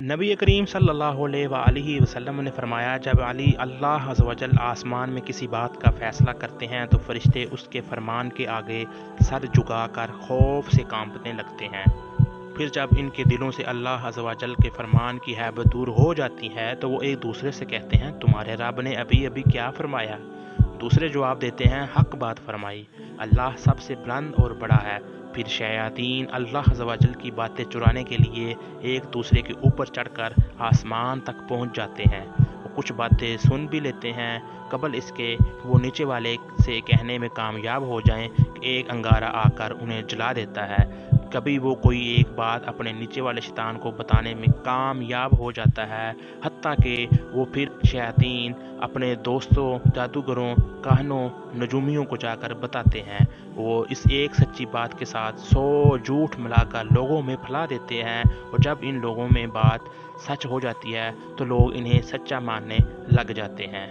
नबी करीम सल्लल्लाहु अलैहि वसल्लम ने फरमाया, जब अली अल्लाह अज़्ज़ व जल आसमान में किसी बात का फ़ैसला करते हैं तो फरिश्ते उसके फरमान के आगे सर झुकाकर खौफ से कांपने लगते हैं। फिर जब इनके दिलों से अल्लाह अज़्ज़ व जल के फरमान की हैबत दूर हो जाती है तो वो एक दूसरे से कहते हैं, तुम्हारे रब ने अभी अभी क्या फरमाया? दूसरे जवाब देते हैं, हक बात फरमाई, अल्लाह सबसे बुलंद और बड़ा है। फिर शयातीन अल्लाह अज़्ज़ व जल की बातें चुराने के लिए एक दूसरे के ऊपर चढ़कर आसमान तक पहुंच जाते हैं। वो कुछ बातें सुन भी लेते हैं कबल इसके वो नीचे वाले से कहने में कामयाब हो जाएं कि एक अंगारा आकर उन्हें जला देता है। कभी वो कोई एक बात अपने नीचे वाले शैतान को बताने में कामयाब हो जाता है, हत्ता कि वो फिर शयातीन अपने दोस्तों, जादूगरों, काहनों, नजूमियों को जाकर बताते हैं। वो इस एक सच्ची बात के साथ 100 झूठ मिलाकर लोगों में फैला देते हैं, और जब इन लोगों में बात सच हो जाती है तो लोग इन्हें सच्चा मानने लग जाते हैं।